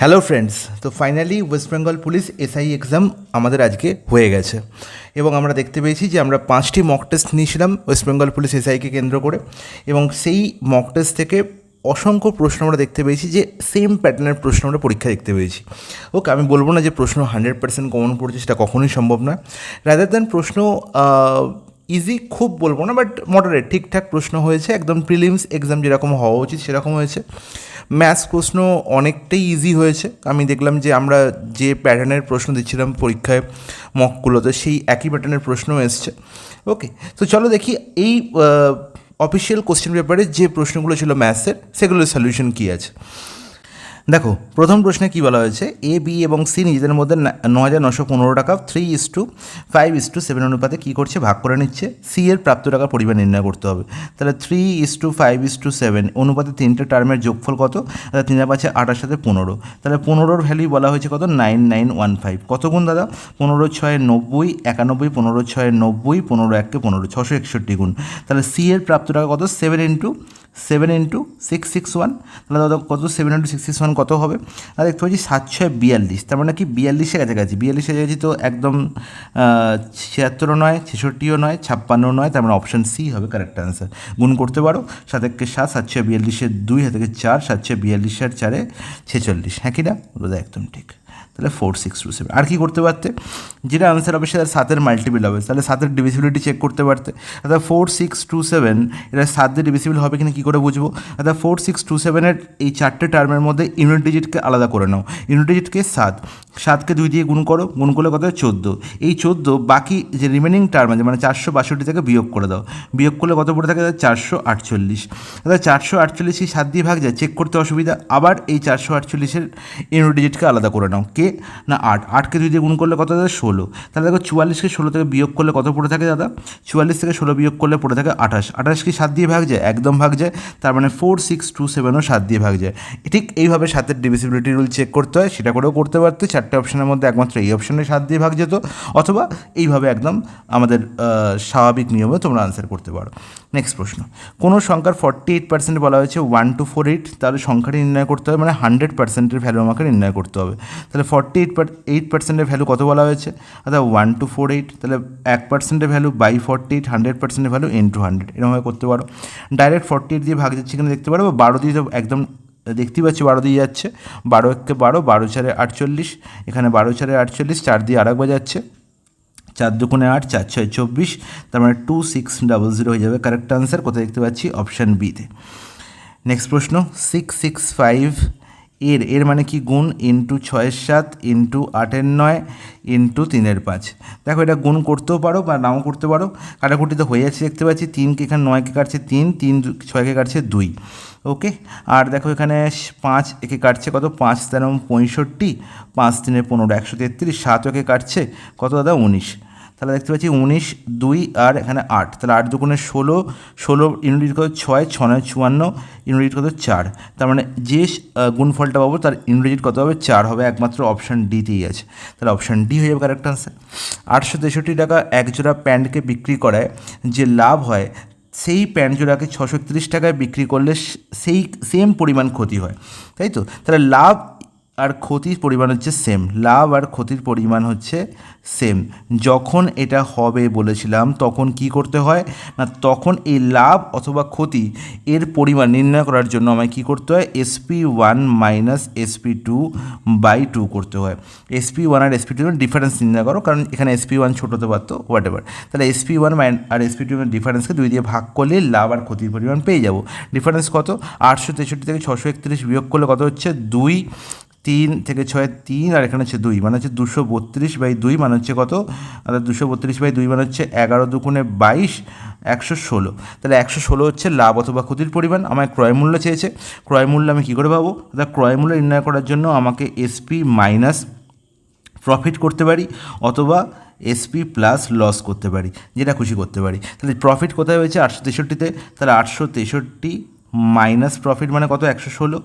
Hello friends, তো finally West Bengal police SI exam আমাদের আজকে হয়ে গেছে এবং আমরা দেখতে পেয়েছি যে আমরা 5টি মক টেস্ট নিয়েছিলাম ওয়েস্ট বেঙ্গল পুলিশ এসআইকে কেন্দ্র করে এবং সেই মক টেস্ট থেকে অসংখ্য প্রশ্ন আমরা দেখতে পেয়েছি যে সেম প্যাটার্নের প্রশ্ন আমরা পরীক্ষা দেখতে পেয়েছি। ওকে, আমি বলবো না যে প্রশ্ন 100% কমন পড়ছে, সেটা কখনোই সম্ভব নয়। রাদার দ্যান প্রশ্ন ইজি খুব বলবো না, বাট মডারেট ঠিকঠাক প্রশ্ন হয়েছে, একদম প্রিলিমস এক্সাম যেরকম হওয়া উচিত সেরকম হয়েছে। ম্যাথস প্রশ্ন অনেকটাই ইজি হয়েছে। আমি দেখলাম যে আমরা যে প্যাটার্নের প্রশ্ন দিচ্ছিলাম পরীক্ষায় মকগুলোতে, সেই একই প্যাটার্নের প্রশ্ন এসছে। ওকে, তো চলো দেখি এই অফিসিয়াল কোশ্চেন পেপারে যে প্রশ্নগুলো ছিল ম্যাথসের, সেগুলোর সলিউশন কী আছে। দেখো, প্রথম প্রশ্নে কী বলা হয়েছে, এ বি এবং সি নিজেদের মধ্যে 9,915 টাকা 3:5:7 অনুপাতে কী করছে, ভাগ করে নিচ্ছে। সি এর প্রাপ্ত টাকার পরিমাণ নির্ণয় করতে হবে। তাহলে 3:5:7 অনুপাতে তিনটে টার্মের যোগফল কত? তাহলে 3 × 5 = 28, সাথে 15। তাহলে 15-র ভ্যালু বলা হয়েছে কত, 9915। কত গুণ দাদা? 15×6 = 90, 91, 15×6 = 90, 15×1 = 15, 661 গুণ। তাহলে সি এর প্রাপ্ত টাকা কত? 7 × 661। তাহলে দাদা কত? 7 × 661 কত হবে? আর দেখতে পাচ্ছি 7×6 = 42। তার মানে কি 42-এর কাছাকাছি। 42-এর কাছাকাছি তো একদম 76 নয়, 66ও নয়, 56 নয়। তার মানে অপশান সি হবে কারেক্ট অ্যান্সার। গুণ করতে পারো, 7×7 = 7, 7×42 = 2, 7×4 = 7, 7×42 = 46। হ্যাঁ কি না? দাদা একদম ঠিক। তাহলে 4627। আর কি করতে পারতে? যেটা আনসার হবে সেটা 7-এর মাল্টিপল হবে, তাহলে 7-এর ডিভিসিবিলিটি চেক করতে পারতে। অর্থাৎ 4627 এটা 7 দিয়ে ডিভিসিবল হবে কিনা কী করে বুঝবো? অর্থাৎ 4627-এর এই 4টে টার্মের মধ্যে ইউনিট ডিজিটকে আলাদা করে নাও। ইউনিট ডিজিটকে 7কে 2 দিয়ে গুণ করো, গুণ করলে কত? 14। এই 14 বাকি যে রিমেনিং টার্ম আছে মানে 462 থেকে বিয়োগ করে দাও। বিয়োগ করলে কত পড়ে থাকে? 448। অর্থাৎ 448 7 দিয়ে ভাগ যায়, চেক করতে অসুবিধা। আবার এই 448-এর ইউনিট ডিজিটকে আলাদা করে নাও। কে না 8, 8কে 2 দিয়ে গুণ করলে কত দাদা? 16। তাহলে দেখো 44-কে 16 থেকে বিয়োগ করলে কত পড়ে থাকে দাদা? 44 থেকে 16 বিয়োগ করলে পড়ে থাকে 28। 28 কি 7 দিয়ে ভাগ যায়? একদম ভাগ যায়। তার মানে 4627ও 7 দিয়ে ভাগ যায়। ঠিক এইভাবে 7-এর ডিভিসিবিলিটি রুল চেক করতে হয়, সেটা করেও করতে পারতে। 4টে অপশনের মধ্যে একমাত্র এই অপশনে 7 দিয়ে ভাগ যেত, অথবা এইভাবে একদম আমাদের স্বাভাবিক নিয়মে তোমরা আনসার করতে পারো। নেক্সট প্রশ্ন, কোনো সংখ্যার 48% বলা হয়েছে 1-4-8, তাহলে সংখ্যাটি নির্ণয় করতে হবে, মানে 100%-এর ভ্যালু আমাকে নির্ণয় করতে হবে। তাহলে 48% ভ্যালু কত বলা হয়েছে? অর্থাৎ 1-4-8, তাহলে 1%-এর ভ্যালু বাই 48, 100%-এর ভ্যালু ইনটু 100, এরকমভাবে করতে পারো। ডাইরেক্ট 48 দিয়ে ভাগ যাচ্ছে কিনা দেখতে পারো, 12 দিয়ে তো একদম দেখতেই পাচ্ছি 12 দিয়ে যাচ্ছে। 12-1-কে 12, 12×4 = 48, এখানে 12×4 = 48, 4 দিয়ে আরেকবার যাচ্ছে, 4×2 = 8, 4×6 = 24। তার মানে 2600 হয়ে যাবে কারেক্ট আনসার। কোথায় দেখতে পাচ্ছি? অপশান বিতে। নেক্সট প্রশ্ন, 665 এর মানে কি? গুণ ইন্টু 6-এর 7 ইন্টু 8-এর 9 ইন্টু 3-এর 5। দেখো এটা গুণ করতেও পারো বা নাও করতে পারো। কাটাকুটি তো হয়ে যাচ্ছে দেখতে পাচ্ছি। 3কে এখানে 9কে কাটছে 3, 3 6কে কাটছে 2। ওকে, আর দেখো এখানে 5 একে কাটছে কত? 5×3 = 65, 5×3 = 15, 133। 7 একে কাটছে কত দাদা? 19। তাহলে দেখতে পাচ্ছি 19, 2 আর এখানে 8, তাহলে 8×2 = 16, 16 ইউনিট কত? 6, 6×9 = 54, ইউনিট কত? 4। তার মানে যে গুণফলটা পাবো তার ইউনিট কত হবে? 4 হবে। একমাত্র অপশান ডিতেই আছে, তাহলে অপশান ডি হয়ে যাবে কারেক্ট আনসার। 863 টাকা এক জোড়া প্যান্টকে বিক্রি করায় যে লাভ হয়, সেই প্যান্ট জোড়াকে 631 টাকায় বিক্রি করলে সেই সেম পরিমাণ ক্ষতি হয়, তাই তো? তাহলে লাভ আর ক্ষতির পরিমাণ হচ্ছে সেম, লাভ আর ক্ষতির পরিমাণ হচ্ছে সেম। যখন এটা হবে বলেছিলাম তখন কি করতে হয় না, তখন এই লাভ অথবা ক্ষতি এর পরিমাণ নির্ণয় করার জন্য আমায় কী করতে হয়? SP1 - SP2/2 করতে হয়। SP1 আর SP2 এর ডিফারেন্স নির্ণয় করো, কারণ এখানে SP1 ছোটো হতে পারতো, হোয়াট এভার। তাহলে SP1 আর SP2 এর ডিফারেন্সকে 2 দিয়ে ভাগ করলে লাভ আর ক্ষতির পরিমাণ পেয়ে যাব। ডিফারেন্স কত? 863 থেকে 631 বিয়োগ করলে কত হচ্ছে? 2, 3 থেকে 6 3, আর এখানে হচ্ছে 2, মানে হচ্ছে 232/2, মানে হচ্ছে কত? অর্থাৎ 232/2 মানে হচ্ছে 11×2 = 22, 116। তাহলে 116 হচ্ছে লাভ অথবা ক্ষতির পরিমাণ। আমায় ক্রয় মূল্য চেয়েছে। ক্রয় মূল্য আমি কী করে পাবো? অর্থাৎ ক্রয় মূল্য নির্ণয় করার জন্য আমাকে SP মাইনাস প্রফিট করতে পারি, অথবা SP প্লাস লস করতে পারি, যেটা খুশি করতে পারি। তাহলে প্রফিট কোথায় হয়েছে? 863-তে। তাহলে 863 মাইনাস প্রফিট মানে কত 116,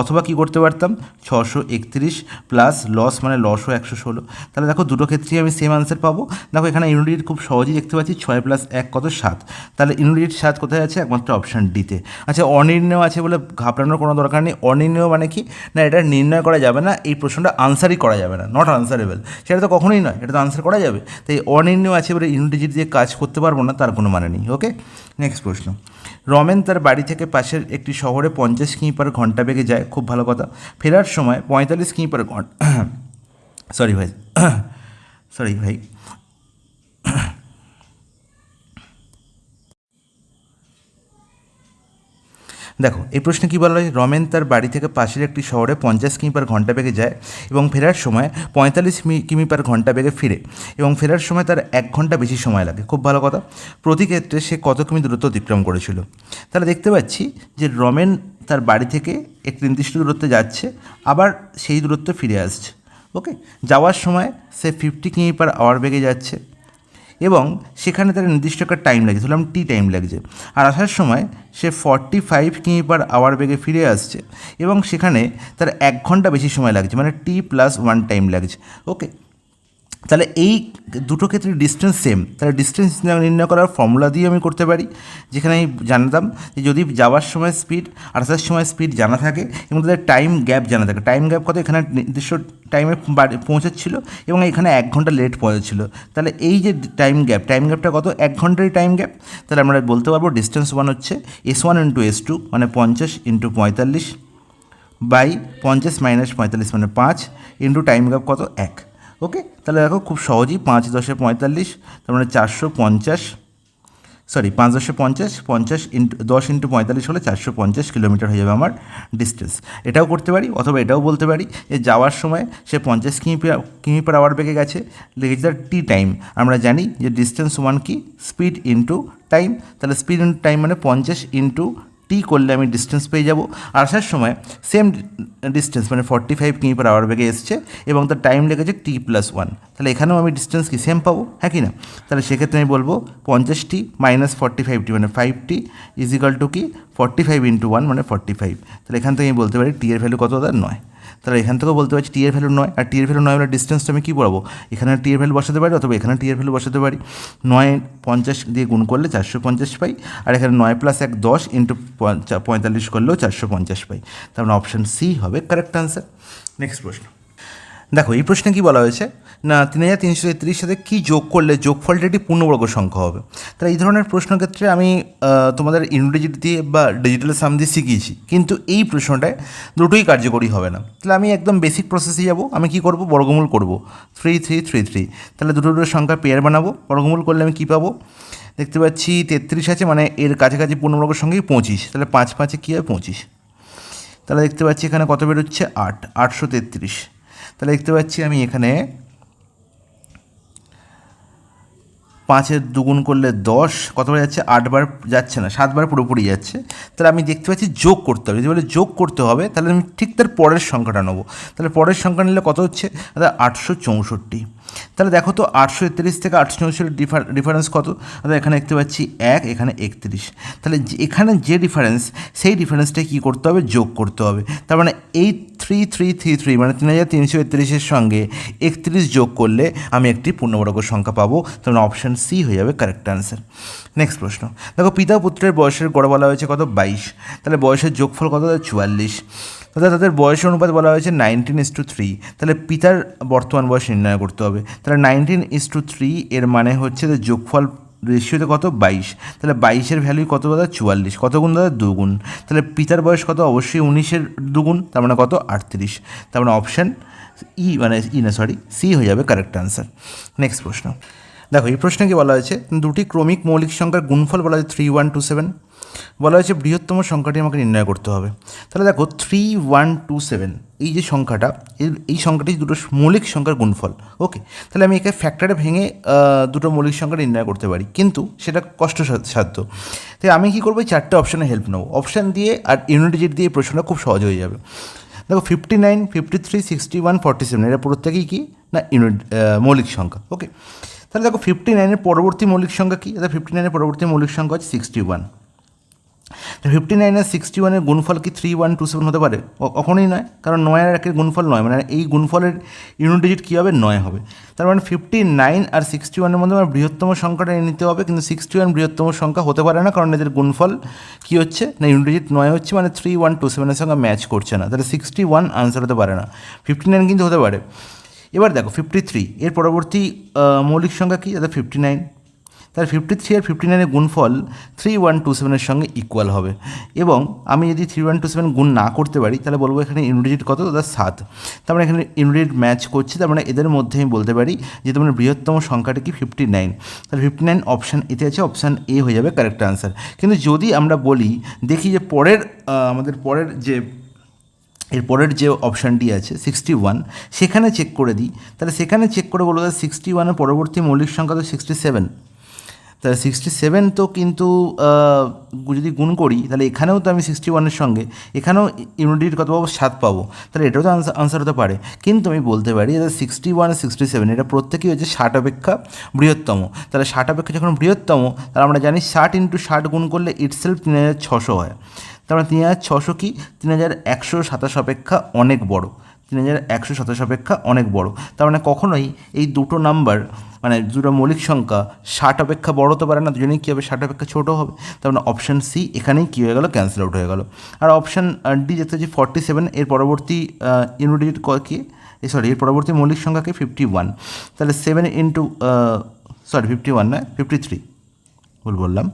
অথবা কি করতে পারতাম 631 প্লাস লস মানে লসও 116। তাহলে দেখো দুটো ক্ষেত্রেই আমি সেম আনসার পাবো। দেখো এখানে ইউনিট খুব সহজেই দেখতে পাচ্ছি 6 প্লাস 1 কত 7, তাহলে ইউনিট 7 কোথায় আছে? একমাত্র অপশান ডিতে। আচ্ছা অনির্ণয় আছে বলে ঘাবড়ানোর কোনো দরকার নেই। অনির্ণয় মানে কি না, এটা নির্ণয় করা যাবে না, এই প্রশ্নটা আনসারই করা যাবে না, নট আনসারেবল, সেটা তো কখনোই নয়, এটা তো আনসার করা যাবে। তাই অনির্ণয় আছে বলে ইউনিট দিয়ে কাজ করতে পারবো না, তার কোনো মানে নেই। ওকে, নেক্সট প্রশ্ন। রমেন তার বাড়ি থেকে পাশের একটি শহরে 50 কিমি পার ঘন্টা বেগে যায়, খুব ভালো কথা। ফেরার সময় 45 কিমি পার ঘন্টা সরি ভাই দেখো এই প্রশ্নে কী বলা হয়, রমেন তার বাড়ি থেকে পাশের একটি শহরে 50 কিমি পার ঘন্টা বেগে যায় এবং ফেরার সময় 45 কিমি পার ঘন্টা বেগে ফিরে, এবং ফেরার সময় তার 1 ঘন্টা বেশি সময় লাগে, খুব ভালো কথা। প্রতি ক্ষেত্রে সে কত কিমি দূরত্ব অতিক্রম করেছিল? তাহলে দেখতে পাচ্ছি যে রমেন তার বাড়ি থেকে একটি নির্দিষ্ট দূরত্বে যাচ্ছে, আবার সেই দূরত্বে ফিরে আসছে। ওকে, যাওয়ার সময় সে 50 কিমি পার আওয়ার বেগে যাচ্ছে এবং সেখানে তার নির্দিষ্ট একটা টাইম লাগছে, ধরলাম টি টাইম লাগছে। আর আসার সময় সে 45 কিমি পার আওয়ার বেগে ফিরে আসছে এবং সেখানে তার 1 ঘন্টা বেশি সময় লাগছে, মানে টি প্লাস 1 টাইম লাগছে। ওকে, তাহলে এই দুটো ক্ষেত্রে ডিস্টেন্স সেম, তাহলে ডিস্টেন্স নির্ণয় করার ফর্মুলা দিয়ে আমি করতে পারি, যেখানে আমি জানতাম যে যদি যাওয়ার সময় স্পিড আর আসার সময় স্পিড জানা থাকে এবং তাদের টাইম গ্যাপ জানা থাকে, টাইম গ্যাপ কত, এখানে নির্দিষ্ট টাইমে পৌঁছাচ্ছিল এবং এখানে 1 ঘন্টা লেট পৌঁছাচ্ছিল, তাহলে এই যে টাইম গ্যাপটা কত, 1 ঘন্টারই টাইম গ্যাপ। তাহলে আমরা বলতে পারবো ডিস্টেন্স 1 হচ্ছে S1 ইন্টু S2 মানে 50 ইন্টু 45 বাই 50 মাইনাস 45 মানে 5 ইন্টু টাইম গ্যাপ কত 1। ওকে, তাহলে দেখো খুব সহজেই 5 10 45, তার মানে 450, সরি 5 10 50, 50 ইন্টু 10 ইন্টু 45 হলে 450 কিলোমিটার হয়ে যাবে আমার ডিস্টেন্স। এটাও করতে পারি, অথবা এটাও বলতে পারি যে যাওয়ার সময় সে 50 কিমি পার আওয়ার বেগে গেছে, লেগেছে তার টি টাইম। আমরা জানি যে ডিস্টেন্স 1 কি, স্পিড ইন্টু টাইম, তাহলে স্পিড ইন্টু টাইম মানে 50 ইন্টু টি করলে আমি ডিস্টেন্স পেয়ে যাব। আর আসার সময় সেম ডিস্টেন্স মানে 45 কিমি পার আওয়ার বেগে এসছে এবং তার টাইম লেগেছে টি প্লাস 1, তাহলে এখানেও আমি ডিস্টেন্স কি সেম পাবো, হ্যাঁ কি না? তাহলে সেক্ষেত্রে আমি বলবো 50টি মাইনাস 45টি মানে 5টি ইজিক্যাল টু কি 45 ইন্টু 1 মানে 45। তাহলে এখান থেকে আমি বলতে পারি টি এর ভ্যালু কত, তার 9। তাহলে এখান থেকেও বলতে পারছি টি এর ভ্যালু 9, আর টি এর ভ্যালু 9 মানে ডিস্টেন্সটা আমি কী পড়াবো, এখানে টি এর ভ্যালু বসাতে পারি অথবা এখানে টি এর ভ্যালু বসাতে পারি। 9 50 দিয়ে গুণ করলে 450 পাই, আর এখানে 9 প্লাস 1 10 ইন্টু 45 করলেও 450 পাই। তার মানে অপশান সি হবে কারেক্ট আনসার। নেক্সট প্রশ্ন। দেখো এই প্রশ্নে কী বলা হয়েছে না, 3333 সাথে কী যোগ করলে যোগফলটি একটি পূর্ণবর্গ সংখ্যা হবে। তাহলে এই ধরনের প্রশ্ন ক্ষেত্রে আমি তোমাদের ইংরেজি দিয়ে বা ডিজিটাল সাম দিয়ে শিখিয়েছি, কিন্তু এই প্রশ্নটায় দুটোই কার্যকরী হবে না। তাহলে আমি একদম বেসিক প্রসেসে যাব, আমি কি করব, বর্গমূল করব 3333। তাহলে দুটো সংখ্যা পেয়ার বানাবো, বর্গমূল করলে আমি কী পাবো, দেখতে পাচ্ছি 33 আছে মানে এর কাছাকাছি পূর্ণবর্গ সংখ্যাই 25, তাহলে 5 5 কী হয় 25। তাহলে দেখতে পাচ্ছি এখানে কত বেরোচ্ছে 8, 833। তাহলে দেখতে পাচ্ছি আমি এখানে 5-এর দুগুণ করলে 10, কতবার যাচ্ছে 8 বার যাচ্ছে না, 7 বার পুরোপুরি যাচ্ছে। তাহলে আমি দেখতে পাচ্ছি যোগ করতে হবে, যদি বলে যোগ করতে হবে তাহলে আমি ঠিক তার পরের সংখ্যাটা নেবো। তাহলে পরের সংখ্যা নিলে কত হচ্ছে, তাহলে 864। তাহলে দেখো তো 831 থেকে 864 ডিফারেন্স কত, তাহলে এখানে দেখতে পাচ্ছি 1, এখানে 31। তাহলে এখানে যে ডিফারেন্স সেই ডিফারেন্সটা কী করতে হবে, যোগ করতে হবে। তার মানে এই 3333 মানে 3333-এর সঙ্গে 31 যোগ করলে আমি একটি পূর্ণবর্গ সংখ্যা পাবো। তার মানে অপশান সি হয়ে যাবে কারেক্ট আনসার। নেক্সট প্রশ্ন। দেখো পিতা পুত্রের বয়সের গড় বলা হয়েছে কত 22, তাহলে বয়সের যোগফল কত 44। তাহলে তাদের বয়সের অনুপাত বলা হয়েছে 19:3, তাহলে পিতার বর্তমান বয়স নির্ণয় করতে হবে। তাহলে 19:3 এর মানে হচ্ছে যে যোগফল রেশিওতে কত 22, তাহলে 22-এর ভ্যালু কত দাদা 44, কত গুণ দাদা 2 গুণ। তাহলে পিতার বয়স কত, অবশ্যই 19-এর 2 গুণ, তার মানে কত 38। তার মানে অপশান সি হয়ে যাবে কারেক্ট আনসার। নেক্সট প্রশ্ন। দেখো এই প্রশ্নে কি বলা হয়েছে, দুটি ক্রমিক মৌলিক সংখ্যার গুণফল বলা হয়েছে 3127, বলা হয়েছে বৃহত্তম সংখ্যাটি আমাকে নির্ণয় করতে হবে। তাহলে দেখো 3127 এই যে সংখ্যাটা, এই সংখ্যাটি দুটো মৌলিক সংখ্যার গুণফল। ওকে, তাহলে আমি একে ফ্যাক্টরে ভেঙে দুটো মৌলিক সংখ্যা নির্ণয় করতে পারি, কিন্তু সেটা কষ্টসাধ্য। তাই আমি কী করবো, এই 4টে অপশানে হেল্প নেবো, অপশান দিয়ে আর ইউনিট ডিজিট দিয়ে এই প্রশ্নটা খুব সহজ হয়ে যাবে। দেখো 59, 53, 61, 47 এটা প্রত্যেকেই কি না মৌলিক সংখ্যা। ওকে, তাহলে দেখো 59-এর পরবর্তী মৌলিক সংখ্যা কী, তাহলে 59-এর পরবর্তী মৌলিক সংখ্যা হচ্ছে 61। 59 আর 61 গুণফল কি 3127 হতে পারে? কখনোই নয়, কারণ 9 আর 1 গুণফল নয়, মানে এই গুণফলের ইউনিট ডিজিট কী হবে? 9 হবে। তার মানে 59 আর 61 মধ্যে আমার বৃহত্তম সংখ্যাটা নিতে হবে, কিন্তু 61 বৃহত্তম সংখ্যা হতে পারে না, কারণ এদের গুণফল কী হচ্ছে না ইউনিট ডিজিট 9 হচ্ছে, মানে 3127 সঙ্গে ম্যাচ করছে না, তাহলে 61 আনসার হতে পারে না। 59 কিন্তু হতে পারে। এবার দেখো 53 এর পরবর্তী মৌলিক সংখ্যা কী? যাতে 59, তাহলে 53 আর 59 গুণফল 3127 সঙ্গে ইকুয়াল হবে। এবং আমি যদি 3127 গুণ না করতে পারি তাহলে বলবো এখানে ইউনিট ডিজিট কত? দাদা 7। তার মানে এখানে ইউনিট ডিজিট ম্যাচ করছে, তার মানে এদের মধ্যে আমি বলতে পারি যে তোমার বৃহত্তম সংখ্যাটা কি 59। তাহলে 59 অপশান এতে আছে, অপশান এ হয়ে যাবে কারেক্ট আনসার। কিন্তু যদি আমরা বলি দেখি যে আমাদের পরের যে এরপরের যে অপশানটি আছে 61, সেখানে চেক করে দিই, তাহলে সেখানে চেক করে বলবো 61-এর পরবর্তী মৌলিক সংখ্যা তো 67। তাহলে 67 তো কিন্তু যদি গুণ করি তাহলে এখানেও তো আমি 61-এর সঙ্গে এখানেও ইউনিট কত পাবো? 7 পাবো। তাহলে এটাও তো আনসার হতে পারে। কিন্তু আমি বলতে পারি যে 61 67 এটা প্রত্যেকেই হচ্ছে 60 অপেক্ষা বৃহত্তম। তাহলে 60 অপেক্ষা যখন বৃহত্তম, তাহলে আমরা জানি 60 × 60 গুণ করলে ইটসেলফ 3600 হয়। তার মানে 3600 কি 3127 অপেক্ষা অনেক বড়, 3127 অপেক্ষা অনেক বড়। তার মানে কখনোই এই দুটো নাম্বার মানে দুটো মৌলিক সংখ্যা 60 অপেক্ষা বড় হতে পারে না, দুজনেই কী হবে? 60 অপেক্ষা ছোটো হবে। তার মানে অপশান সি এখানেই কী হয়ে গেল? ক্যান্সেল আউট হয়ে গেল। আর অপশান ডি দেখতে হচ্ছে 47 এর পরবর্তী ইউনিট ডিজিট কি? এর পরবর্তী মৌলিক সংখ্যাকে 51। তাহলে 7 ইন্টু 51 নয় 53, ভুল বললাম,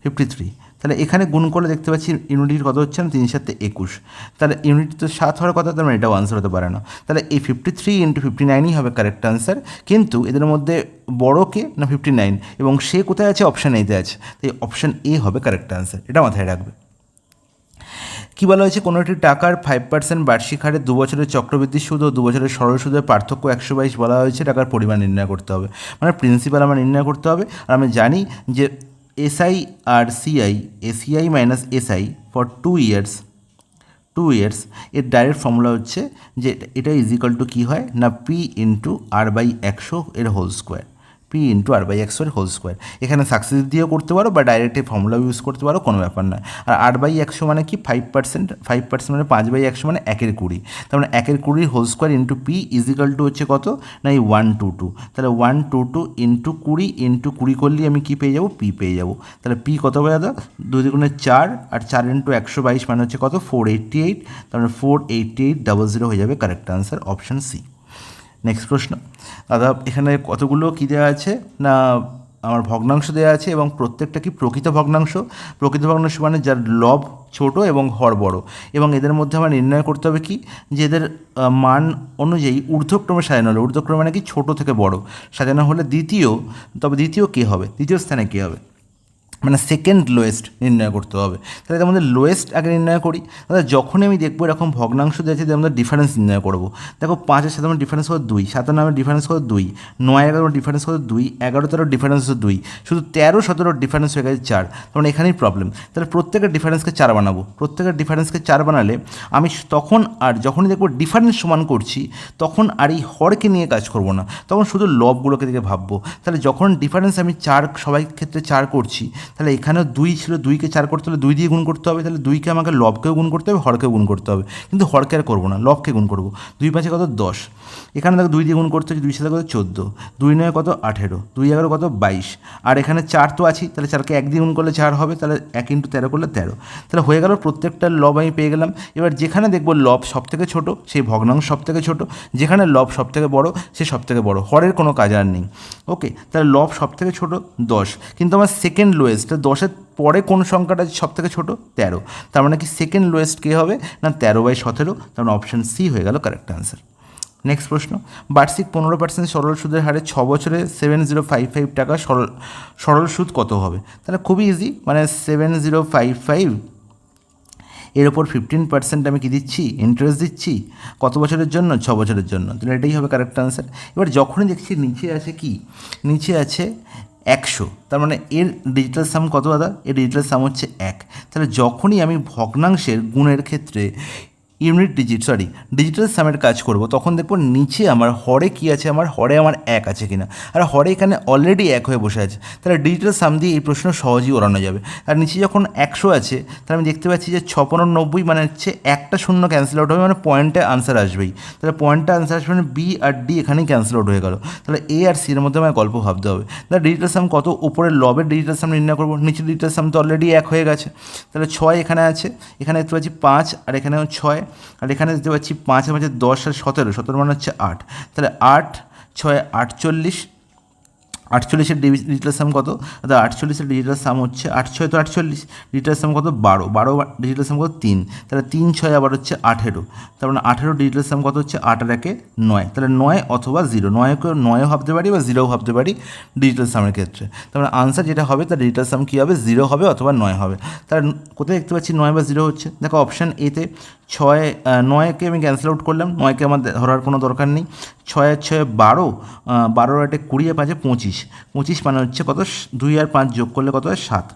53। তাহলে এখানে গুণ করলে দেখতে পাচ্ছি ইউনিট কত হচ্ছে না 3 × 7 = 21। তাহলে ইউনিট তো 7 হওয়ার কথা, তার মানে এটাও আনসার হতে পারে না। তাহলে এই 53 × 59ই হবে কারেক্ট আনসার। কিন্তু এদের মধ্যে বড় কে না 59, এবং সে কোথায় আছে? অপশান এতে আছে, তাই অপশান এ হবে কারেক্ট আনসার, এটা মাথায় রাখবে। কী বলা হয়েছে? কোনো একটি টাকার 5% বার্ষিক হারে 2 বছরের চক্রবৃদ্ধি সুদ ও 2 বছরের সরল সুদের পার্থক্য 122 বলা হয়েছে, টাকার পরিমাণ নির্ণয় করতে হবে। মানে প্রিন্সিপাল আমার নির্ণয় করতে হবে। আর আমি জানি যে এসআই আর CI, CI minus SI for 2 years এর ডাইরেক্ট ফর্মুলা হচ্ছে যে এটা ইজিক্যাল টু কী হয় না পি ইন্টু r/100 এর whole square, P into r/100 এর হোল স্কোয়ার। এখানে সাকসেস দিয়েও করতে পারো বা ডাইরেক্ট এই ফর্মুলা ইউজ করতে পারো, কোনো ব্যাপার নয়। আর r/100 মানে কি 5% মানে 5/100 মানে 1/20। তার মানে 1/20 whole square into P is equal to হচ্ছে কত না এই 122। তাহলে 122 ইন্টু 20 ইন্টু 20 করলেই আমি কী পেয়ে যাবো? পি পেয়ে যাবো। তাহলে পি কত হবে দাদা? 2 × 4 আর 4 × 122 মানে হচ্ছে কত? 488। তার মানে 48800 হয়ে যাবে correct answer, option C. Next প্রশ্ন দাদা, এখানে কতগুলো কী দেওয়া আছে না আমার ভগ্নাংশ দেওয়া আছে, এবং প্রত্যেকটা কি প্রকৃত ভগ্নাংশ। প্রকৃত ভগ্নাংশ মানে যার লব ছোট এবং হর বড়, এবং এদের মধ্যে আমার নির্ণয় করতে হবে কি যে এদের মান অনুযায়ী ঊর্ধ্বক্রমে সাজানো হলে, ঊর্ধ্বক্রমে মানে কি ছোটো থেকে বড় সাজানো হলে দ্বিতীয়, তবে দ্বিতীয় কে হবে? দ্বিতীয় স্থানে কে হবে? মানে সেকেন্ড লোয়েস্ট নির্ণয় করতে হবে। তাহলে তার মধ্যে লোয়েস্ট আগে নির্ণয় করি। তাহলে যখনই আমি দেখবো এরকম ভগ্নাংশ দিয়েছে তার মধ্যে ডিফারেন্স নির্ণয় করবো। দেখো 5-এর সাথে আমার ডিফারেন্স হলো 2, 57-এর ডিফারেন্স হলো 2, 9-11-এর ডিফারেন্স হলো 2, 11-13-এর ডিফারেন্স হলো 2, শুধু 13-17-এর ডিফারেন্স হয়ে গেছে 4। তার মানে এখানেই প্রবলেম। তাহলে প্রত্যেকের ডিফারেন্সকে 4 বানাবো। প্রত্যেকের ডিফারেন্সকে 4 বানালে আমি তখন আর যখনই দেখবো ডিফারেন্স সমান করছি তখন আর এই হরকে নিয়ে কাজ করবো না, তখন শুধু লবগুলোকে দিকে ভাববো। তাহলে যখন ডিফারেন্স আমি 4 সবাই ক্ষেত্রে 4 করছি, তাহলে এখানেও 2 ছিল, 2কে 4 করতে হলে 2 দিয়ে গুণ করতে হবে। তাহলে 2কে আমাকে লবকেও গুণ করতে হবে, হরকেও গুণ করতে হবে, কিন্তু হরকে আর করবো না, লবকে গুণ করবো। 2 × 5 কত? 10। এখানে দেখো 2 দিয়ে গুণ করতে হচ্ছে, 2 সাথে কত? 14, 2 9 কত? 18, 2 11 কত? 22। আর এখানে 4 তো আছেই, তাহলে 4কে 1 দিয়ে গুণ করলে 4 হবে, তাহলে 1 × 13 করলে 13। তাহলে হয়ে গেল প্রত্যেকটার লব আমি পেয়ে গেলাম। এবার যেখানে দেখবো লব সব থেকে ছোটো সেই ভগ্নাংশ সব থেকে ছোটো, যেখানে লব সব থেকে বড়ো সে সব থেকে বড়ো, হরের কোনো কাজ আর নেই। ওকে, তাহলে লব সব থেকে ছোটো 10, কিন্তু আমার সেকেন্ড লোয়েস্ট 10-এর পরে কোন সংখ্যাটা সব থেকে ছোটো? 13। তার মানে কি সেকেন্ড লোয়েস্ট কে হবে না 13/17। তার মানে অপশান সি হয়ে গেল কারেক্ট আনসার। নেক্সট প্রশ্ন, বার্ষিক 15% সরল সুদের হারে 6 বছরে 7055 টাকা সরল সুদ কত হবে? তাহলে খুবই ইজি, মানে 7055 এর ওপর 15% আমি কি দিচ্ছি? ইন্টারেস্ট দিচ্ছি। কত বছরের জন্য? 6 বছরের জন্য। তাহলে এটাই হবে কারেক্ট আনসার। এবার যখনই দেখছি নিচে আছে কি, নিচে আছে 100, তার মানে এর ডিজিটাল সাম কত দাদা? এর ডিজিটাল সাম হচ্ছে 1। তাহলে যখনই আমি ভগ্নাংশের গুণের ক্ষেত্রে ইউনিট ডিজিটাল সামের কাজ করব, তখন দেখবো নিচে আমার হরে কী আছে, আমার হরে আমার 1 আছে কিনা। আর হরে এখানে অলরেডি 1 হয়ে বসে আছে, তাহলে ডিজিটাল সাম দিয়ে এই প্রশ্ন সহজেই ওড়ানো যাবে। আর নিচে যখন 100 আছে, তাহলে আমি দেখতে পাচ্ছি যে 6×90 মানে হচ্ছে একটা শূন্য ক্যান্সেল আউট হবে, মানে পয়েন্টে আনসার আসবেই। তাহলে পয়েন্টে আনসার আসবে মানে বি আর ডি এখানেই ক্যান্সেল আউট হয়ে গেল। তাহলে এ আর সি এর মধ্যে আমার গল্প ভাবতে হবে। তাহলে ডিজিটাল সাম কত, উপরে লবের ডিজিটাল সাম নির্ণয় করবো, নিচে ডিজিটাল সাম তো অলরেডি 1 হয়ে গেছে। তাহলে 6 এখানে আছে, এখানে দেখতে পাচ্ছি 5, আর এখানেও 6, আর এখানে দেখতে পাচ্ছি 5 আর 5 10 আর 17 মানে হচ্ছে 8। তাহলে 8 6 48, 48-এর ডিজিটাল সাম কত? অর্থাৎ 48-এর ডিজিটাল সাম হচ্ছে 8 6 তো 48, ডিজিটাল সাম কত? 12 ডিজিটাল সাম কত? 3। তাহলে 3 6 আবার হচ্ছে 18, তার মানে 18 ডিজিটাল সাম কত হচ্ছে? 8 আর 1 9, তাহলে 9 অথবা 0, 9ও ভাবতে পারি বা 0ও ভাবতে পারি ডিজিটাল সামের ক্ষেত্রে। তার মানে আনসার যেটা হবে তার ডিজিটাল সাম কী হবে? 0 হবে অথবা 9 হবে। তার কোথায় দেখতে পাচ্ছি 9 বা 0 হচ্ছে? দেখো অপশান এতে 9কে আমি ক্যান্সেল আউট করলাম, 9কে আমার ধরার কোনো দরকার নেই। 6 আর 6 12, 12 আর 20 আর 5 25 মানে হচ্ছে কত? 2 আর 5 যোগ করলে কত হয়? 7।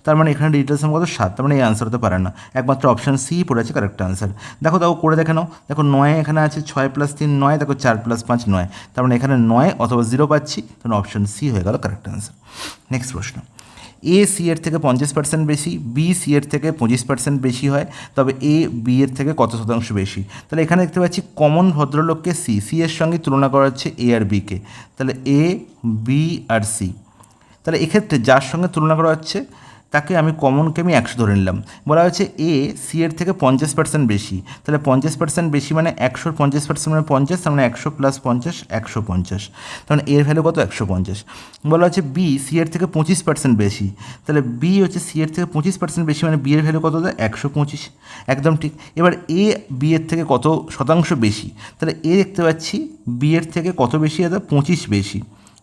তার মানে এখানে ডিজিটাল সাম কত? 7। তার মানে এই আনসার হতে পারে না, একমাত্র অপশান সি পড়েছে কারেক্ট আনসার। দেখো করে দেখে নাও। দেখো 9 এখানে আছে, 6 + 3 9, দেখো 4 + 5 9, তার মানে এখানে 9 অথবা 0 পাচ্ছি, তাহলে অপশান সি হয়ে গেল কারেক্ট আনসার। নেক্সট প্রশ্ন, এ সি এর থেকে 50% বেশি, বি সি এর থেকে 25% বেশি হয়, তবে এ বি এর থেকে কত শতাংশ বেশি? তাহলে এখানে দেখতে পাচ্ছি কমন ভদ্রলোককে সি এর সঙ্গে তুলনা করা হচ্ছে এ আর বিকে। তাহলে এ বি আর সি, তাহলে এক্ষেত্রে যার সঙ্গে তুলনা করা হচ্ছে তাকে আমি কমনকে আমি 100 ধরে নিলাম। বলা হচ্ছে এ সি এর থেকে 50% বেশি, তাহলে 50% বেশি মানে 100 50% মানে 50, তার মানে 100 + 50 150, তার মানে এর ভ্যালু কত? 150। বলা হচ্ছে বি সি এর থেকে 25% বেশি, তাহলে বি হচ্ছে সি এর থেকে 25% বেশি মানে বি এর ভ্যালু কত? 125, একদম ঠিক। এবার এ বি এর থেকে কত শতাংশ বেশি? তাহলে এ দেখতে পাচ্ছি বি এর থেকে কত বেশি? 25 বেশি।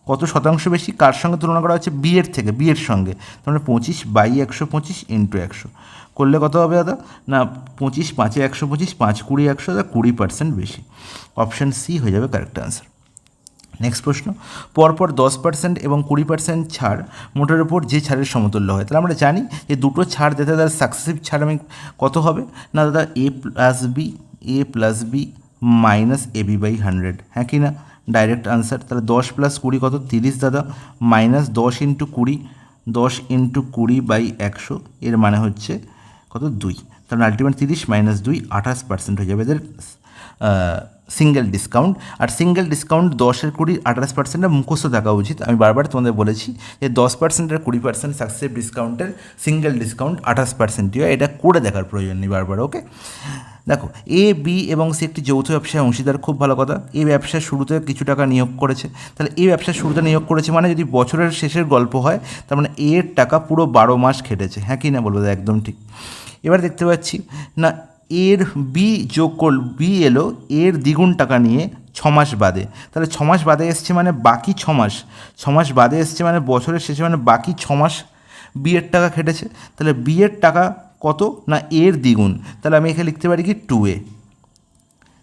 কত শতাংশ বেশি? কার সঙ্গে তুলনা করা হচ্ছে? বি এর থেকে, বি এর সঙ্গে, তাহলে 25/125 × 100 করলে কত হবে দাদা? না 25 5 125, 5 20 100, 20% বেশি। অপশান সি হয়ে যাবে কারেক্ট আনসার। নেক্সট প্রশ্ন, পরপর 10% এবং 20% ছাড় মোটের উপর যে ছাড়ের সমতুল্য হয়। তাহলে আমরা জানি যে দুটো ছাড় দিতে তার সাকসেসিভ ছাড় আমি কত হবে? না দাদা A plus B minus A B by 100, হ্যাঁ কি না? Direct answer. তাহলে 10 + 20 কত? 30 দাদা, মাইনাস 10 × 20, 10 × 20/100, এর মানে হচ্ছে কত? 2। তাহলে আলটিমেট 30 - 2 28% হয়ে যাবে এদের সিঙ্গেল ডিসকাউন্ট। আর সিঙ্গেল ডিসকাউন্ট 10 এর 20 28% মুখস্থ থাকা উচিত। আমি বারবার তোমাদের বলেছি যে 10% আর 20% সাকসেসিভ ডিসকাউন্টের সিঙ্গেল ডিসকাউন্ট 28%ই হয়, এটা করে দেখার প্রয়োজন নেই বারবার। ওকে, দেখো এ বি এবং সি একটি যৌথ ব্যবসায় অংশীদার, খুব ভালো কথা। এই ব্যবসার শুরুতে কিছু টাকা নিয়োগ করেছে, তাহলে এই ব্যবসার শুরুতে নিয়োগ করেছে মানে যদি বছরের শেষের গল্প হয় তার মানে এর টাকা পুরো 12 মাস খেটেছে, হ্যাঁ কি না বলবো? একদম ঠিক। এবার দেখতে পাচ্ছি না এর বি যোগ বি এলো এর দ্বিগুণ টাকা নিয়ে 6 মাস বাদে, তাহলে 6 মাস বাদে এসছে মানে বাকি 6 মাস, 6 মাস বাদে এসছে মানে বছরের শেষে মানে বাকি 6 মাস বি এর টাকা খেটেছে। তাহলে বি এর টাকা কত? না এর দ্বিগুণ, তাহলে আমি এখানে লিখতে পারি কি 2a।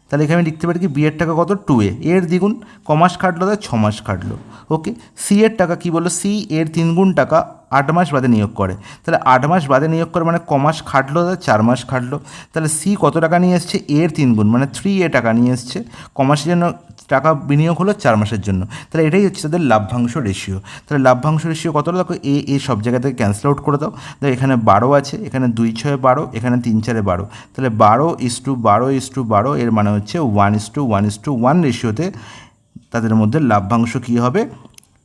তাহলে এখানে আমি লিখতে পারি কি বি এর টাকা কত? 2a, এর দ্বিগুণ। ক মাস খাটলো? 6 মাস খাটলো। ওকে, সি এর টাকা কি বললো? সি এর 3 গুণ টাকা 8 মাস বাদে নিয়োগ করে, তাহলে 8 মাস বাদে নিয়োগ করে মানে ক মাস খাটলো? 4 মাস খাটলো। তাহলে সি কত টাকা নিয়ে এসছে? এর 3 গুণ মানে 3a টাকা নিয়ে এসছে, ক মাসের জন্য টাকা বিনিয়োগ হলো 4 মাসের জন্য। তাহলে এটাই হচ্ছে তাদের লাভ্যাংশ রেশিও। তাহলে লাভ্যাংশ রেশিও কতটা? দেখো এ সব জায়গা থেকে ক্যান্সেল আউট করে দাও। দেখো এখানে 12 আছে, এখানে 2 6 12, এখানে 3 4 12, তাহলে 12:12:12, এর মানে হচ্ছে 1:1:1 রেশিওতে তাদের মধ্যে লাভ্যাংশ কী হবে?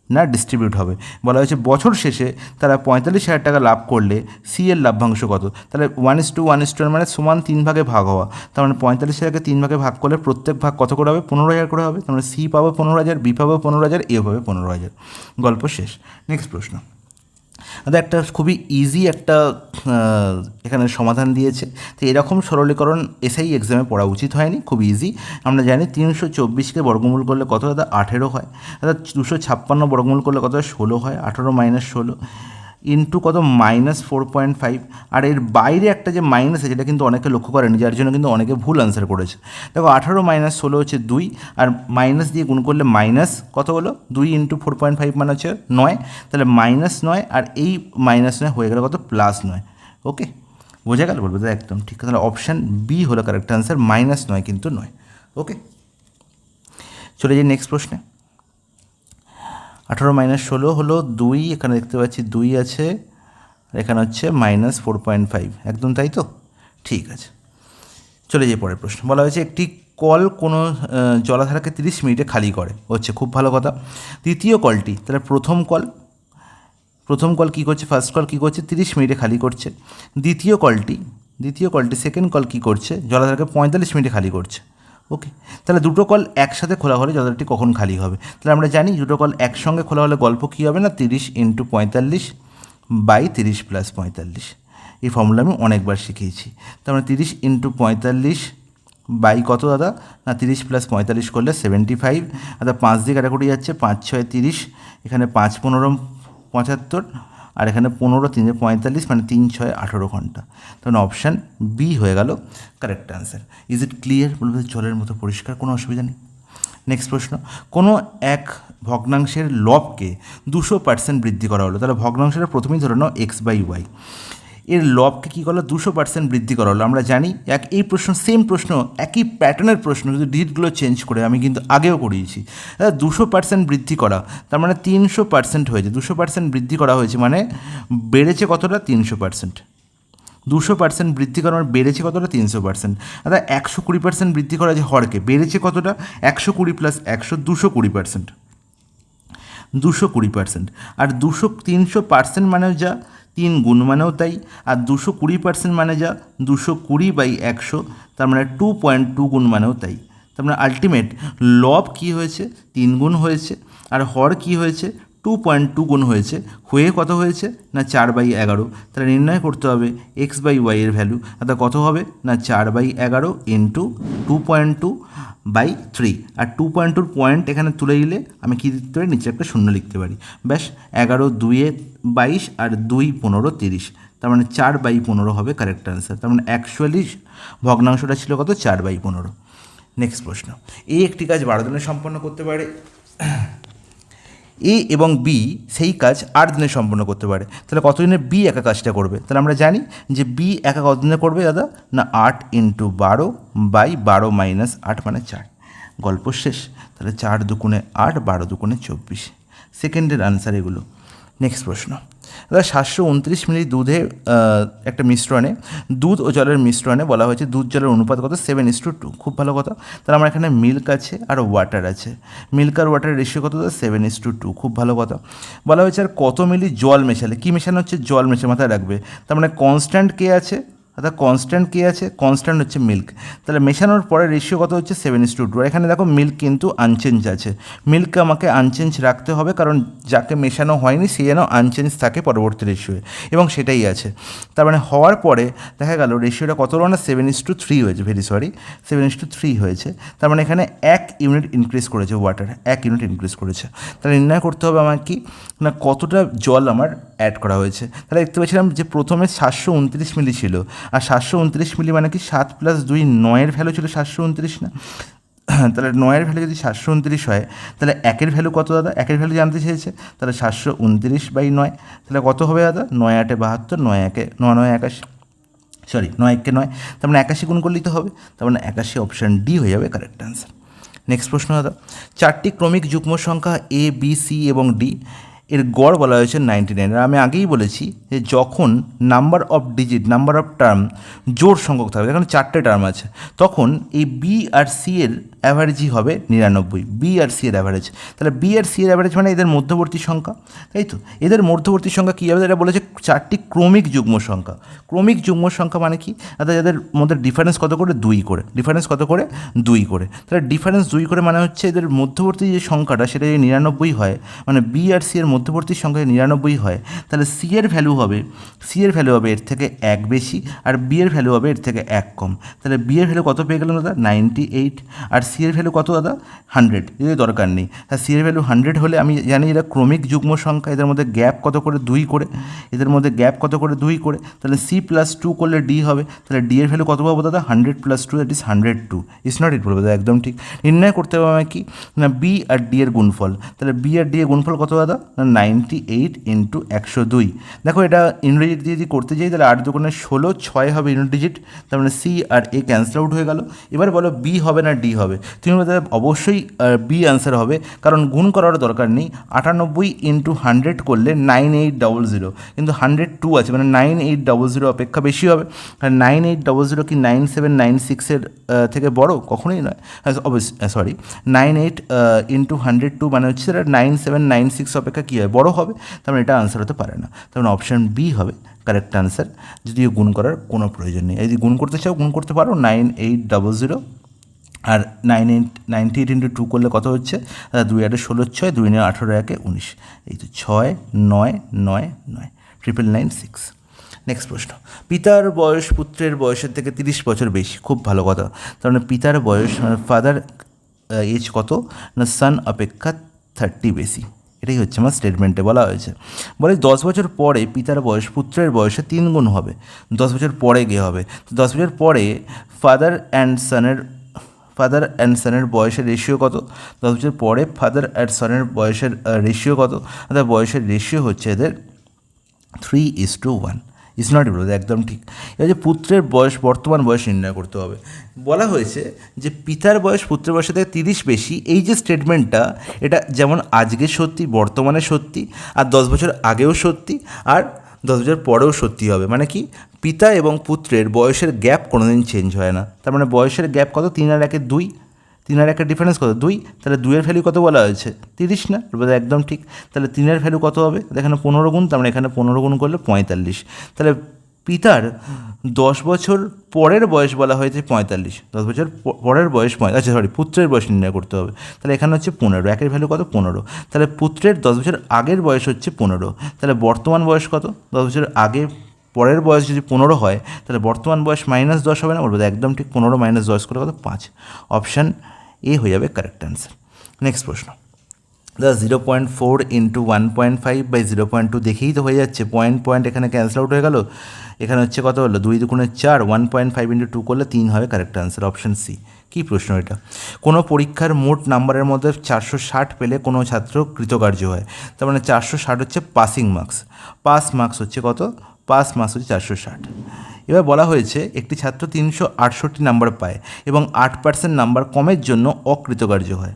না ডিস্ট্রিবিউট হবে। বলা হয়েছে বছর শেষে তারা 45,000 টাকা লাভ করলে সি এর লাভ্যাংশ কত? তাহলে 1:1:1 মানে সমান 3 ভাগে ভাগ হওয়া, তার মানে 45,000কে 3 ভাগে ভাগ করলে প্রত্যেক ভাগ কত করে হবে? 15,000 করে হবে। তার মানে সি পাবে 15,000, বি পাবে 15,000, এ পাবে 15,000। গল্প শেষ। নেক্সট প্রশ্ন, একটা খুবই ইজি একটা এখানে সমাধান দিয়েছে। তো এরকম সরলীকরণ এসআই এক্সামে পড়া উচিত হয়নি, খুব ইজি। আমরা জানি 324কে বর্গমূল করলে কত দাদা? 18 হয়। দাদা 256 বর্গমূল করলে কত হয়? 16 হয়। 18 - 16 ইন্টু কত? -4.5। আর এর বাইরে একটা যে মাইনাস আছে যেটা কিন্তু অনেকে লক্ষ্য করেনি, যার জন্য কিন্তু অনেকে ভুল আনসার করেছে। দেখো 18 - 16 হচ্ছে 2, আর মাইনাস দিয়ে গুণ করলে মাইনাস কত হলো? 2 × 4.5 মানে হচ্ছে 9, তাহলে -9, আর এই -9 হয়ে গেলে কত? +9। ওকে, বোঝা গেল? বলবো দাদা একদম ঠিক। তাহলে অপশান বি হলো কারেক্ট আনসার, -9 কিন্তু নয়। ওকে, চলে যাই নেক্সট প্রশ্নে। 18 - 16 হলো 2, এখানে দেখতে পাচ্ছি 2 আছে, আর এখানে হচ্ছে -4.5, একদম তাই তো? ঠিক আছে, চলে যাই পরের প্রশ্ন। বলা হয়েছে একটি কল কোনো জলাধারকে 30 মিনিটে খালি করে, হচ্ছে খুব ভালো কথা। দ্বিতীয় কলটি, তাহলে প্রথম কল কী করছে, ফার্স্ট কল কী করছে, 30 মিনিটে খালি করছে। দ্বিতীয় কলটি সেকেন্ড কল কী করছে, জলাধারকে 45 মিনিটে খালি করছে। ওকে, তাহলে দুটো কল একসাথে খোলা হলে জলাধারটি কখন খালি হবে? তাহলে আমরা জানি দুটো কল একসঙ্গে খোলা হলে গল্প কী হবে না, 30 × 45 / 30 + 45। এই ফর্মুলা আমি অনেকবার শিখিয়েছি। তার মানে 30 × 45 বাই কত দাদা না, 30 + 45 করলে 75, অর্থাৎ 5 দিয়ে কাটাকুটি যাচ্ছে, 5 × 6 = 30, এখানে 5 × 15 = 75, আর এখানে 15 × 3 = 45, মানে 3 × 6 = 18 ঘন্টা। তখন অপশান বি হয়ে গেল correct answer. Is it clear? বলবো জলের মতো পরিষ্কার, কোনো অসুবিধা নেই। নেক্সট প্রশ্ন, কোনো এক ভগ্নাংশের লবকে 200% বৃদ্ধি করা হলো। তাহলে ভগ্নাংশটা প্রথমেই ধরে নাও x/y, এর লবকে কী করলো, 200% বৃদ্ধি করা হলো। আমরা জানি এই প্রশ্ন, সেম প্রশ্ন, একই প্যাটার্নের প্রশ্ন, কিন্তু ডিজিটগুলো চেঞ্জ করে আমি কিন্তু আগেও করিয়েছি। 200% বৃদ্ধি করা, তার মানে 300% হয়েছে। 200% বৃদ্ধি করা হয়েছে মানে বেড়েছে কতটা, 300%। 200% বৃদ্ধি করা মানে বেড়েছে কতটা, 300%। অর্থাৎ 120% বৃদ্ধি করা যে হরকে, বেড়েছে কতটা, 120 + 100, 220%। 220%, আর 300% মানেও যা, 3 গুণ মানেও তাই, আর 220% মানে যা, 220/100, তার মানে 2.2 গুণ মানেও তাই। তার মানে আলটিমেট লব কী হয়েছে, 3 গুণ হয়েছে, আর হর কী হয়েছে, 2.2 গুণ হয়েছে। হয়ে কত হয়েছে না, 4/11। তাহলে নির্ণয় করতে হবে x/y এর ভ্যালু, অর্থাৎ কত হবে না, 4/11 × 2.2/3, আর 2.2 পয়েন্ট এখানে তুলে দিলে আমি কী লিখতে পারি, নিচে একটা শূন্য লিখতে পারি। ব্যাস, 11 × 2 = 22, আর 2 × 15 = 30, তার মানে 4/15 হবে কারেক্ট আনসার। তার মানে অ্যাকচুয়ালি ভগ্নাংশটা ছিল কত, 4/15। নেক্সট প্রশ্ন, একটি কাজ 12 দিনে সম্পন্ন করতে পারে, এ এবং বি সেই কাজ 8 দিনে সম্পন্ন করতে পারে। তাহলে কত দিনে বি একা কাজটা করবে? তাহলে আমরা জানি যে বি একা কত দিনে করবে দাদা না, 8 × 12/12 - 8 মানে 4। গল্প শেষ। তাহলে 4 দুগুণে 8, 12 দুগুণে 24, সেকেন্ডের আনসার এগুলো। নেক্সট প্রশ্ন, দাদা 729 মিলি দুধে একটা মিশ্রণে, দুধ ও জলের মিশ্রণে বলা হয়েছে দুধ জলের অনুপাত কত, 7:2। খুব ভালো কথা। তাহলে আমার এখানে মিল্ক আছে আর ওয়াটার আছে, মিল্ক আর ওয়াটারের রেশিও কত, 7:2। খুব ভালো কথা। বলা হয়েছে আর কত মিলি জল মেশালে, কী মেশানো হচ্ছে, জল মেশে, মাথায় রাখবে। তার মানে কনস্ট্যান্ট কে আছে, অর্থাৎ কনস্ট্যান্ট কে আছে, কনস্ট্যান্ট হচ্ছে মিল্ক। তাহলে মেশানোর পরে রেশিও কত হচ্ছে, 7:2। আর এখানে দেখো মিল্ক কিন্তু আনচেঞ্জ আছে, মিল্ককে আমাকে আনচেঞ্জ রাখতে হবে, কারণ যাকে মেশানো হয়নি সে যেন আনচেঞ্জ থাকে পরবর্তী রেশিওয়ে, এবং সেটাই আছে। তার মানে হওয়ার পরে দেখা গেল রেশিওটা কত হলো না, 7:3 হয়েছে, 7:3 হয়েছে। তার মানে এখানে 1 ইউনিট ইনক্রিজ করেছে ওয়াটার, 1 ইউনিট ইনক্রিজ করেছে। তাহলে নির্ণয় করতে হবে আমার কি না, কতটা জল আমার অ্যাড করা হয়েছে। তাহলে দেখতে পেয়েছিলাম যে প্রথমে 729 মিলি ছিল, আর 729 মিলি মানে কি 7 + 2 9-এর ভ্যালু ছিল 729 না। তাহলে 9-এর ভ্যালু যদি 729 হয়, তাহলে 1-এর ভ্যালু কত দাদা, 1-এর ভ্যালু জানতে চেয়েছে। তাহলে 729/9, তাহলে কত হবে দাদা, 9 × 8 = 72, 9 × 1 = 9, 9 × 81, সরি 9 × 9, তার মানে 81 গুণ করলেই তো হবে। তার মানে 81, অপশান ডি হয়ে যাবে কারেক্ট আনসার। নেক্সট প্রশ্ন দাদা, 4টি ক্রমিক যুগ্ম সংখ্যা এ, বি, সি এবং ডি এর গড় বলা হয়েছে 99। আর আমি আগেই বলেছি যে যখন number of digit, number of term জোড় সংখ্যক থাকবে, এখানে 4টে টার্ম আছে, তখন এই বি আর সি এর অ্যাভারেজই হবে 99, বি আর সি এর অ্যাভারেজ। তাহলে বি আর সি এর অ্যাভারেজ মানে এদের মধ্যবর্তী সংখ্যা, তাই তো? এদের মধ্যবর্তী সংখ্যা কী হবে, এটা বলেছে 4টি ক্রমিক যুগ্ম সংখ্যা। ক্রমিক যুগ্ম সংখ্যা মানে কি, অর্থাৎ এদের মধ্যে ডিফারেন্স কত করে, 2 করে, ডিফারেন্স কত করে, 2 করে। তাহলে ডিফারেন্স 2 করে মানে হচ্ছে এদের মধ্যবর্তী যে সংখ্যাটা সেটা যদি 99 হয়, মানে বি আর সি এর মধ্যবর্তী সংখ্যা 99 হয়, তাহলে সি এর ভ্যালু হবে এর থেকে 1 বেশি, আর বি এর ভ্যালু হবে এর থেকে 1 কম। তাহলে বি এর ভ্যালু কত পেয়ে গেলাম দাদা, 98, আর সি এর ভ্যালু কত দাদা 100, যদি দরকার নেই। আর সি এর ভ্যালু 100 হলে আমি জানি এরা ক্রমিক যুগ্ম সংখ্যা, এদের মধ্যে গ্যাপ কত করে 2 করে, এদের মধ্যে গ্যাপ কত করে 2 করে, তাহলে সি প্লাস 2 করলে ডি হবে। তাহলে ডি এর ভ্যালু কত পাবো দাদা 100 plus 2 that is 102। It's not it বলবো দাদা, একদম ঠিক। নির্ণয় করতে হবে আমাকে কি না বি আর ডি এর গুণফল। তাহলে বি আর ডি এর গুণফল কত দাদা না 98 ইন্টু 102। দেখো এটা ইউনিট ডিজিট দিয়ে যদি করতে যাই তাহলে 8 দুগুণে 16, 6 হবে ইউনিট ডিজিট, তার মানে সি আর এ ক্যান্সেল আউট হয়ে গেল। এবার বলো বি হবে না ডি হবে? তুমি বলতে অবশ্যই বি অ্যান্সার হবে, কারণ গুণ করার দরকার নেই। 98 ইন্টু 100 করলে 9800, কিন্তু 102 আছে মানে 9800 অপেক্ষা বেশি হবে। কারণ 9800 কি 9796-এর থেকে বড়? কখনোই নয়। অবশ্যই সরি, 98 ইন্টু 102 মানে হচ্ছে সেটা 9796 অপেক্ষা কী হয় বড় হবে, তার মানে এটা আনসার হতে পারে না। তার মানে অপশান বি হবে কারেক্ট আনসার, যদিও গুণ করার কোনো প্রয়োজন নেই। যদি গুণ করতে চাও গুণ করতে পারো 9800, আর 98 ইন্টু 2 করলে কত হচ্ছে 2 8 16 6, 2 9 18 1 19, এই তো 6 9 9 9, 99996। নেক্সট প্রশ্ন, পিতার বয়স পুত্রের বয়সের থেকে 30 বছর বেশি। খুব ভালো কথা, তার মানে পিতার বয়স মানে ফাদার এজ কত না সান অপেক্ষা 30 বেশি। এটাই হচ্ছে আমার স্টেটমেন্টে বলা হয়েছে। বলে 10 বছর পরে পিতার বয়স পুত্রের বয়সে 3 গুণ হবে। 10 বছর পরে গিয়ে হবে, 10 বছর পরে ফাদার অ্যান্ড সানের বয়সের রেশিও কত? 10 বছর পরে ফাদার অ্যান্ড সানের বয়সের রেশিও কত? অর্থাৎ বয়সের রেশিও হচ্ছে এদের 3:1। ইটস নট ইট, একদম ঠিক। এবার যে পুত্রের বয়স বর্তমান বয়স নির্ণয় করতে হবে। বলা হয়েছে যে পিতার বয়স পুত্রের বয়সের থেকে 30 বেশি, এই যে স্টেটমেন্টটা এটা যেমন আজকে সত্যি, বর্তমানে সত্যি, আর 10 বছর আগেও সত্যি, আর 10 বছর পরেও সত্যি হবে। মানে কি পিতা এবং পুত্রের বয়সের গ্যাপ কোনোদিন চেঞ্জ হয় না। তার মানে বয়সের গ্যাপ কত? 3 আর 1 2, 3 আর 1 ডিফারেন্স কত? 2। তাহলে 2 এর ভ্যালু কত বলা হয়েছে 30 না? বলে একদম ঠিক। তাহলে 3 এর ভ্যালু কত হবে? এখানে 15 গুণ, তার মানে এখানে 15 গুণ করলে 45। তাহলে পিতার 10 বছর পরের বয়স বলা হয়েছে 45, 10 বছর পরের বয়স পুত্রের বয়স নির্ণয় করতে হবে। তাহলে এখানে হচ্ছে 15, একের ভ্যালু কত 15। তাহলে পুত্রের 10 বছর আগের বয়স হচ্ছে 15, তাহলে বর্তমান বয়স কত? 10 বছর আগে পরের বয়স যদি 15 হয় তাহলে বর্তমান বয়স -10 হবে না? বলবো একদম ঠিক। 15 - 10 করে কত 5। অপশান এ হয়ে যাবে কারেক্ট অ্যান্সার। নেক্সট প্রশ্ন, 0.4 ইন্টু 1.5 বাই 0.2 দেখেই তো হয়ে যাচ্ছে, পয়েন্ট এখানে ক্যান্সেল আউট হয়ে গেল। এখানে হচ্ছে কত হলো 2 দুগুণে 4, 1.5 ইন্টু 2 করলে 3 হবে কারেক্ট অ্যান্সার। Option C. কী প্রশ্ন এটা? কোনো পরীক্ষার মোট নাম্বারের মধ্যে 460 পেলে কোনো ছাত্র কৃতকার্য হয়। তার মানে 460 হচ্ছে পাসিং মার্কস, পাস মার্কস হচ্ছে কত? পাস মার্কস হচ্ছে 460। এবার বলা হয়েছে একটি ছাত্র 368 নাম্বার পায় এবং 8% নাম্বার কমের জন্য অকৃতকার্য হয়।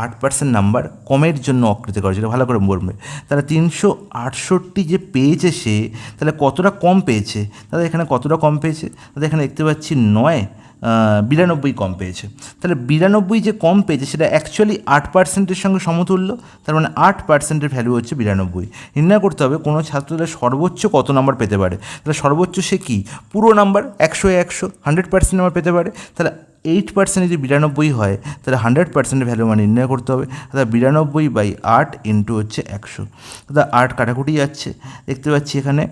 8% নাম্বার কমের জন্য অকৃতকার্য, এটা ভালো করে বলবে। তাহলে 368 যে পেয়েছে সে, তাহলে কতটা কম পেয়েছে? তাহলে এখানে কতটা কম পেয়েছে? তাহলে এখানে দেখতে পাচ্ছি 92 কম পেয়েছে। তাহলে 92 যে কম পেয়েছে সেটা অ্যাকচুয়ালি 8%-এর সঙ্গে সমতুল্য। তার মানে 8%-এর ভ্যালু হচ্ছে 92। নির্ণয় করতে হবে কোনো ছাত্র তাহলে সর্বোচ্চ কত নাম্বার পেতে পারে। তাহলে সর্বোচ্চ সে কি পুরো নাম্বার 100 নাম্বার পেতে পারে। তাহলে 8% যদি 92 হয় তাহলে 100%-এর ভ্যালু মানে নির্ণয় করতে হবে। তাহলে 92/8 ইন্টু হচ্ছে 100। তাহলে 8 কাটাকুটি যাচ্ছে, দেখতে পাচ্ছি এখানে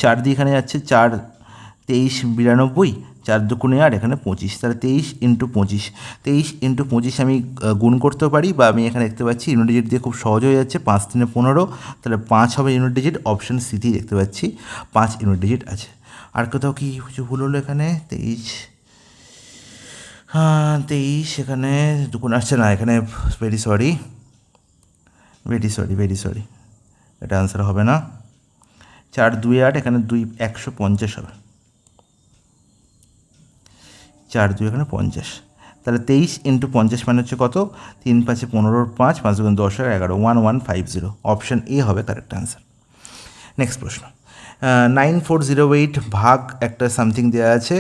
4 দিয়ে এখানে যাচ্ছে 4 23 92, 4 দুগুণে 8, এখানে 25। তাহলে 23 ইন্টু 25, 23 ইন্টু 25 আমি গুণ করতে পারি, বা আমি এখানে দেখতে পাচ্ছি ইউনিট ডিজিট দিয়ে খুব সহজ হয়ে যাচ্ছে। 5 3 15, তাহলে 5 হবে ইউনিট ডিজিট। অপশান সিতেই দেখতে পাচ্ছি 5 ইউনিট ডিজিট আছে। আর কোথাও কি কিছু ভুল হলো? এখানে 23 এখানে দুগুণ আসছে না, এখানে ভেরি সরি, এটা আনসার হবে না। 4 2 8, এখানে 2 150 হবে, 4 2 এখানে 50। তাহলে 23 ইন্টু 50 মানে হচ্ছে কত? 3 5 15, 5 5 2 10 11, 1150। অপশান এ হবে কারেক্ট আনসার। নেক্সট প্রশ্ন, 9408 ভাগ একটা সামথিং দেওয়া আছে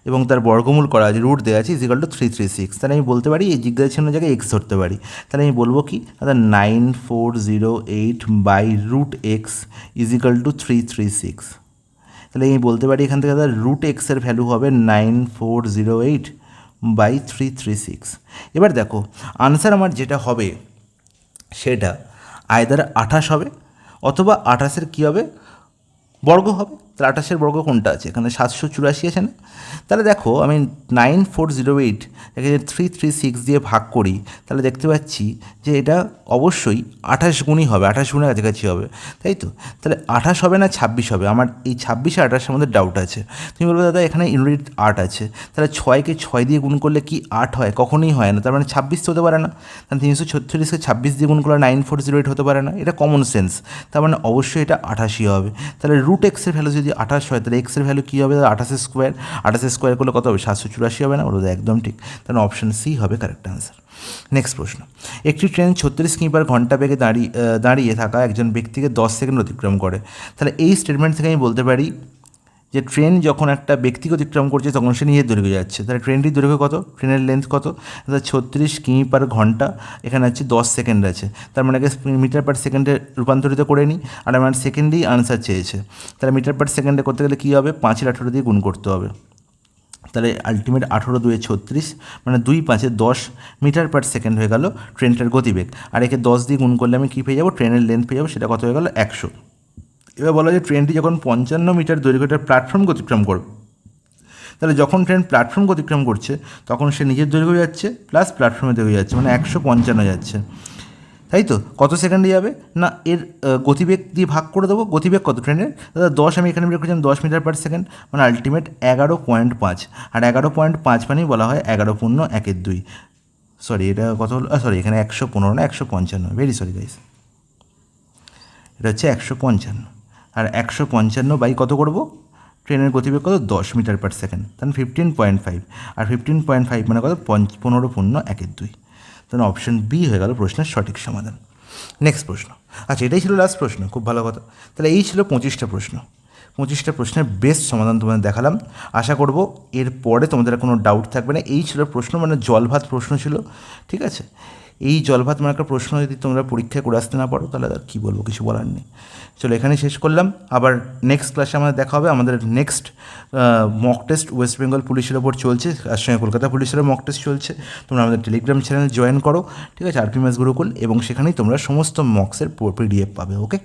এবং তার বর্গমূল করা আছে, রুট দেওয়া আছে = 336। তাহলে আমি বলতে পারি এই জিজ্ঞাসা চিহ্ন জায়গায় এক্স ধরতে পারি। তাহলে আমি বলবো কি, অর্থাৎ 9408/√x = 336। তাহলে আমি বলতে পারি এখান থেকে √x-এর ভ্যালু হবে 9408/336। এবার দেখো আনসার আমার যেটা হবে সেটা আইদার 28 হবে অথবা 28-এর কী হবে বর্গ হবে। তাহলে 28-এর বর্গ কোনটা আছে? এখানে 784 আছে না? তাহলে দেখো আমি 9408 একে যদি 336 দিয়ে ভাগ করি তাহলে দেখতে পাচ্ছি যে এটা অবশ্যই 28 গুণই হবে, 28 গুণের কাছাকাছি হবে, তাই তো? তাহলে 28 হবে না 26 হবে? আমার এই 26 আর 28-এর মধ্যে ডাউট আছে। তুমি বলবে দাদা এখানে ইউনিট 8 আছে, তাহলে 6কে 6 দিয়ে গুণ করলে কি 8 হয়? কখনোই হয় না, তার মানে 26 তো হতে পারে না। তাহলে 336কে 26 দিয়ে গুণ করলে 9408 হতে পারে না, এটা কমন সেন্স। তার মানে অবশ্যই এটা 88 হবে। তাহলে রুট এক্সের ভ্যালু যদি 28 হয় তাহলে এক্সের ভ্যালু কী হবে? 28 স্কোয়ার, 28 স্কোয়ার করলে কত হবে? 784 হবে না? বলো একদম ঠিক। তাহলে অপশান সি হবে কারেক্ট আনসার। নেক্সট প্রশ্ন, একটি ট্রেন 36 কিমি পার ঘন্টা বেগে দাঁড়িয়ে থাকা একজন ব্যক্তিকে 10 সেকেন্ড অতিক্রম করে। তাহলে এই স্টেটমেন্ট থেকে আমি বলতে পারি যে ট্রেন যখন একটা ব্যক্তিকে অতিক্রম করছে তখন সে নিজের দৈর্ঘ্য যাচ্ছে। তাহলে ট্রেনটির দৈর্ঘ্য কত? ট্রেনের লেন্থ কত? তাহলে 36 কিমি পার ঘন্টা, এখানে আছে 10 সেকেন্ড আছে, তার মানে মিটার পার সেকেন্ডে রূপান্তরিত করে নিই। আর আমার সেকেন্ডেই আনসার চেয়েছে, তাহলে মিটার পার সেকেন্ডে করতে গেলে কী হবে? 5-18 দিয়ে গুণ করতে হবে। তাহলে আলটিমেট 18 × 2 = 36, মানে 2×5 = 10 মিটার পার সেকেন্ড হয়ে গেল ট্রেনটার গতিবেগ। আর একে 10 দিয়ে গুণ করলে আমি কী পেয়ে যাবো? ট্রেনের লেন্থ পেয়ে যাবো, সেটা কত হয়ে গেল? 100। এবার বলা যায় ট্রেনটি যখন 55 মিটার দৈর্ঘ্যটার প্ল্যাটফর্ম অতিক্রম করবে, তাহলে যখন ট্রেন প্ল্যাটফর্ম অতিক্রম করছে তখন সে নিজের দৈর্ঘ্য যাচ্ছে প্লাস প্ল্যাটফর্মে দৈর্ঘ্য যাচ্ছে, মানে 155 যাচ্ছে, তাই তো? কত সেকেন্ডে যাবে না? এর গতিবেগ দিয়ে ভাগ করে দেবো। গতিবেগ কত ট্রেনের? দাদা 10 আমি এখানে বের করেছিলাম 10 মিটার পার সেকেন্ড, মানে আলটিমেট 11.5। আর 11.5 মানেই বলা হয় 11×1=2। সরি, এটা কত হলো? সরি, এখানে 115 না 155, ভেরি সরি গাইস, এটা হচ্ছে 155। আর 155 বাই কত করব? ট্রেনের গতিবেগ কত? 10 মিটার পার সেকেন্ড, তাহলে 15.5। আর 15.5 মানে কত? 15×1=2। তাহলে অপশন বি হয়ে গেল প্রশ্নের সঠিক সমাধান। নেক্সট প্রশ্ন। আচ্ছা, এটাই ছিল লাস্ট প্রশ্ন, খুব ভালো কথা। তাহলে এই ছিল 25টা প্রশ্ন। 25টা প্রশ্নের বেস্ট সমাধান তোমাদের দেখালাম। আশা করব এরপরে তোমাদের কোনো ডাউট থাকবে না। এই ছিল প্রশ্ন, মানে জল ভাত প্রশ্ন ছিল, ঠিক আছে? এই জল ভাত মানে একটা প্রশ্ন যদি তোমরা পরীক্ষায় করে আসতে না পারো তাহলে আর কী বলবো, কিছু বলার নেই। চলো এখানে শেষ করলাম, আবার নেক্সট ক্লাসে আমাদের দেখা হবে। আমাদের next mock test West Bengal পুলিশের ওপর চলছে, তার সঙ্গে কলকাতা পুলিশেরও মক টেস্ট চলছে। তোমরা আমাদের টেলিগ্রাম চ্যানেল জয়েন করো, ঠিক আছে, RP ম্যাথস গুরুকুল, এবং সেখানেই তোমরা সমস্ত মক্সের PDF পাবে। ওকে।